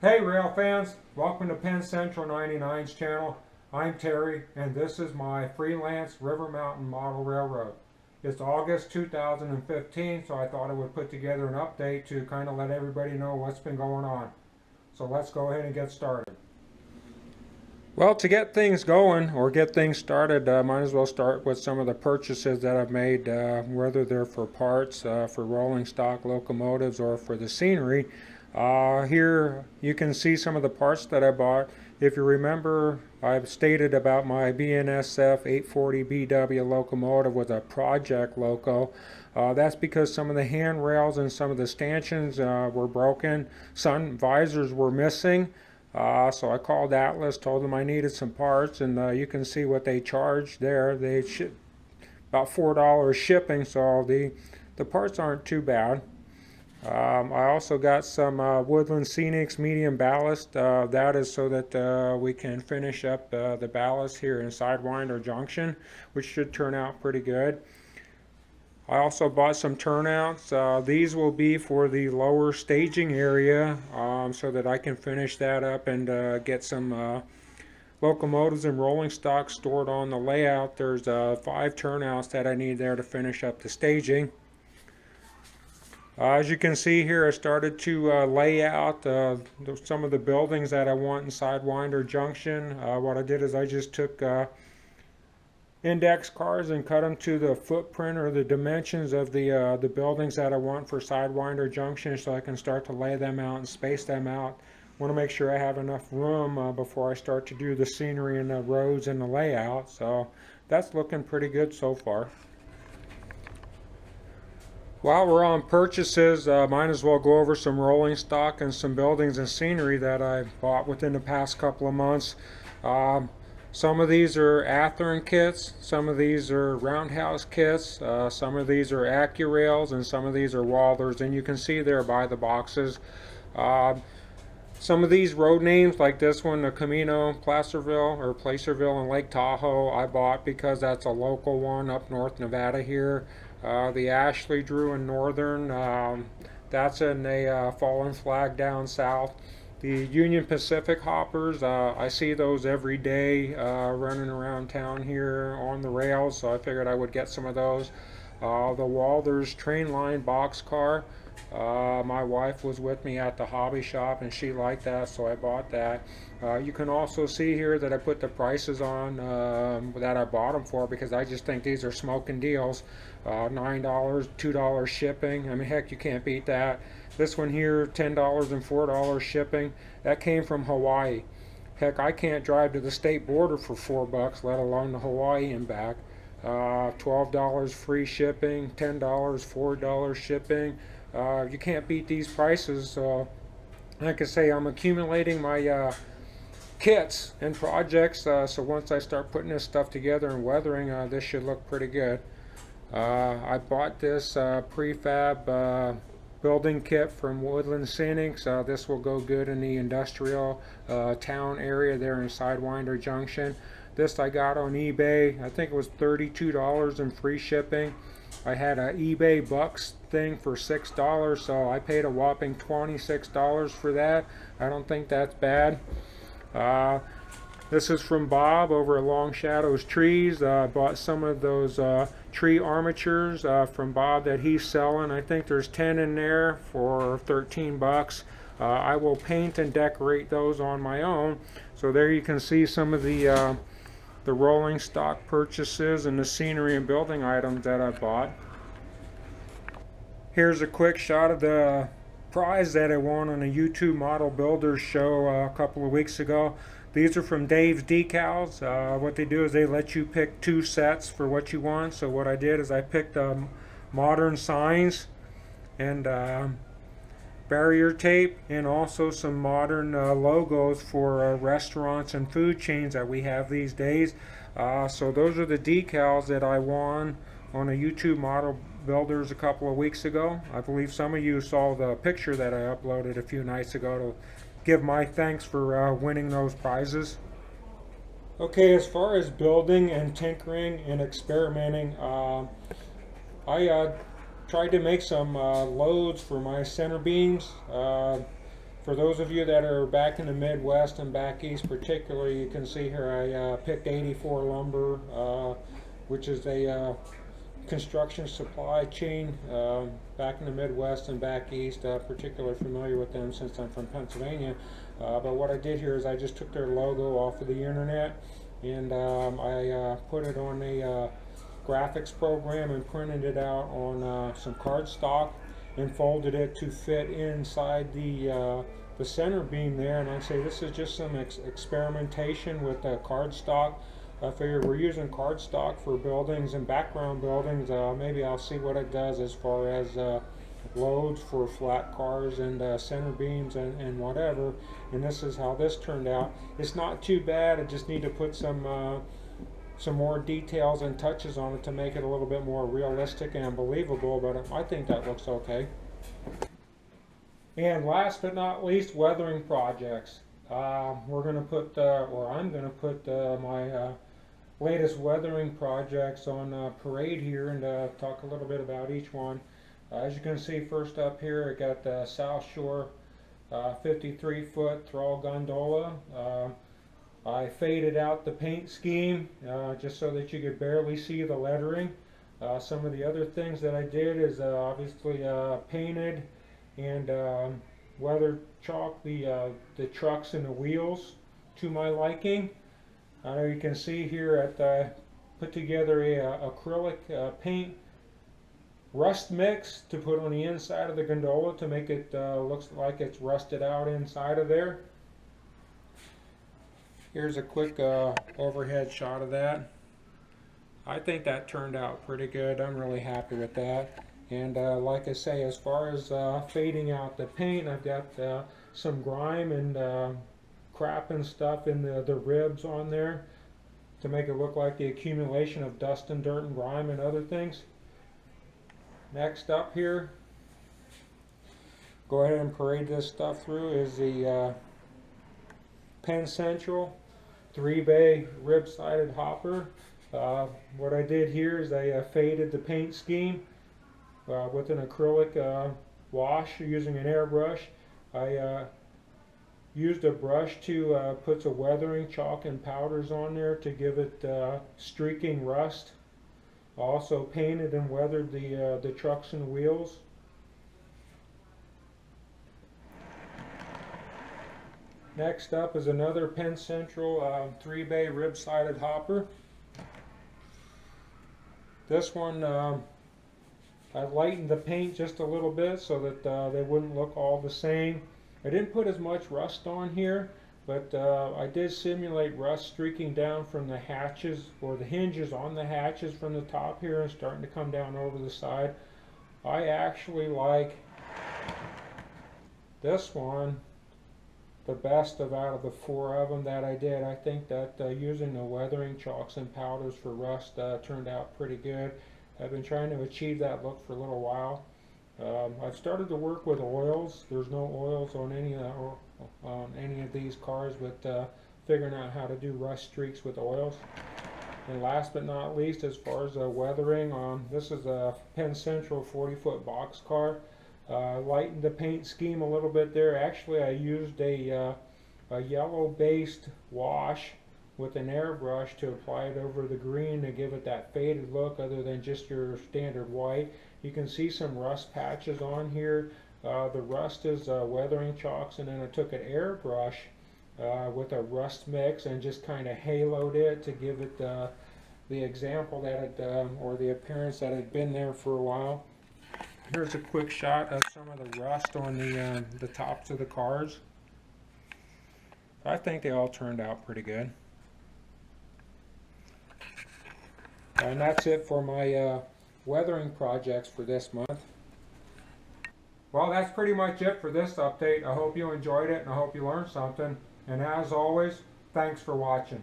Hey rail fans, welcome to Penn Central 99's channel. I'm Terry and this is my freelance River Mountain Model Railroad. It's August 2015, so I thought I would put together an update to kind of let everybody know what's been going on. So let's go ahead and get started. Well, to get things going or get things started, might as well start with some of the purchases that I've made, whether they're for parts, for rolling stock locomotives, or for the scenery. Here you can see some of the parts that I bought. If you remember, I've stated about my BNSF 840BW locomotive with a project loco. That's because some of the handrails and some of the stanchions were broken. Sun visors were missing. So I called Atlas, told them I needed some parts, and you can see what they charged there. They shipped about $4 shipping, so the parts aren't too bad. I also got some Woodland Scenics medium ballast. That is so that we can finish up the ballast here in Sidewinder Junction, which should turn out pretty good. I also bought some turnouts. These will be for the lower staging area, so that I can finish that up and get some locomotives and rolling stock stored on the layout. There's 5 turnouts that I need there to finish up the staging. As you can see here, I started to lay out some of the buildings that I want in Sidewinder Junction. What I did is I just took index cards and cut them to the footprint or the dimensions of the buildings that I want for Sidewinder Junction, so I can start to lay them out and space them out. I want to make sure I have enough room before I start to do the scenery and the roads and the layout. So that's looking pretty good so far. While we're on purchases, might as well go over some rolling stock and some buildings and scenery that I bought within the past couple of months. Some of these are Athearn kits, some of these are Roundhouse kits, some of these are AccuRails, and some of these are Walders, and you can see there by the boxes. Some of these road names, like this one, the Camino Placerville and Lake Tahoe, I bought because that's a local one up North Nevada here. The Ashley Drew and Northern, that's in a fallen flag down south. The Union Pacific hoppers, I see those every day running around town here on the rails, so I figured I would get some of those. The Walders train line boxcar, my wife was with me at the hobby shop and she liked that, so I bought that. You can also see here that I put the prices on that I bought them for, because I just think these are smoking deals. $9, $2 shipping. I mean, heck, you can't beat that. This one here, $10 and $4 shipping. That came from Hawaii. Heck, I can't drive to the state border for $4, let alone to Hawaii and back. $12 free shipping, $10, $4 shipping. You can't beat these prices. So, like I say, I'm accumulating my kits and projects. So once I start putting this stuff together and weathering, this should look pretty good. I bought this prefab building kit from Woodland Scenics. This will go good in the industrial town area there in Sidewinder Junction. This I got on eBay. I think it was $32 in free shipping. I had an eBay Bucks thing for $6, so I paid a whopping $26 for that. I don't think that's bad. This is from Bob over at Long Shadows Trees. I bought some of those tree armatures from Bob that he's selling. I think there's 10 in there for $13. I will paint and decorate those on my own. So there you can see some of the rolling stock purchases and the scenery and building items that I bought. Here's a quick shot of the prize that I won on a YouTube Model Builders show a couple of weeks ago. These are from Dave's Decals. What they do is they let you pick 2 sets for what you want. So what I did is I picked modern signs and barrier tape, and also some modern logos for restaurants and food chains that we have these days. So those are the decals that I won on a YouTube Model Builders a couple of weeks ago. I believe some of you saw the picture that I uploaded a few nights ago to give my thanks for winning those prizes. Okay, as far as building and tinkering and experimenting, I tried to make some loads for my center beams. For those of you that are back in the Midwest and back east particularly, you can see here I picked 84 lumber, which is a construction supply chain back in the Midwest and back east. Particularly familiar with them since I'm from Pennsylvania. But what I did here is I just took their logo off of the internet, and I put it on a graphics program and printed it out on some cardstock and folded it to fit inside the center beam there. And I say this is just some experimentation with cardstock. I figure we're using cardstock for buildings and background buildings. Maybe I'll see what it does as far as loads for flat cars and center beams and whatever. And this is how this turned out. It's not too bad. I just need to put some more details and touches on it to make it a little bit more realistic and believable, but I think that looks okay. And last but not least, weathering projects. We're going to put, or I'm going to put my latest weathering projects on parade here and talk a little bit about each one. As you can see, first up here, I got the South Shore 53-foot trawl gondola. I faded out the paint scheme just so that you could barely see the lettering. Some of the other things that I did is obviously painted and weather chalk the trucks and the wheels to my liking. I know you can see here at put together a acrylic paint rust mix to put on the inside of the gondola to make it looks like it's rusted out inside of there. Here's a quick overhead shot of that. I think that turned out pretty good. I'm really happy with that. And like I say, as far as fading out the paint, I've got some grime and crap and stuff in the ribs on there to make it look like the accumulation of dust and dirt and grime and other things. Next up here, go ahead and parade this stuff through, is the Penn Central 3-bay rib-sided hopper. What I did here is I faded the paint scheme with an acrylic wash using an airbrush. I used a brush to put some weathering chalk and powders on there to give it streaking rust. Also painted and weathered the trucks and wheels. Next up is another Penn Central 3-bay rib-sided hopper. This one I lightened the paint just a little bit so that they wouldn't look all the same. I didn't put as much rust on here, but I did simulate rust streaking down from the hatches, or the hinges on the hatches from the top here and starting to come down over the side. I actually like this one the best out of the 4 of them that I did. I think that using the weathering chalks and powders for rust turned out pretty good. I've been trying to achieve that look for a little while. I've started to work with oils. There's no oils on any of these cars, but figuring out how to do rust streaks with oils. And last but not least, as far as weathering, this is a Penn Central 40-foot box car. Lightened the paint scheme a little bit there. Actually, I used a yellow-based wash with an airbrush to apply it over the green to give it that faded look other than just your standard white. You can see some rust patches on here. The rust is weathering chalks, and then I took an airbrush with a rust mix and just kind of haloed it to give it the example that it, or the appearance that had been there for a while. Here's a quick shot of some of the rust on the tops of the cars. I think they all turned out pretty good. And that's it for my weathering projects for this month. Well, that's pretty much it for this update. I hope you enjoyed it and I hope you learned something. And as always, thanks for watching.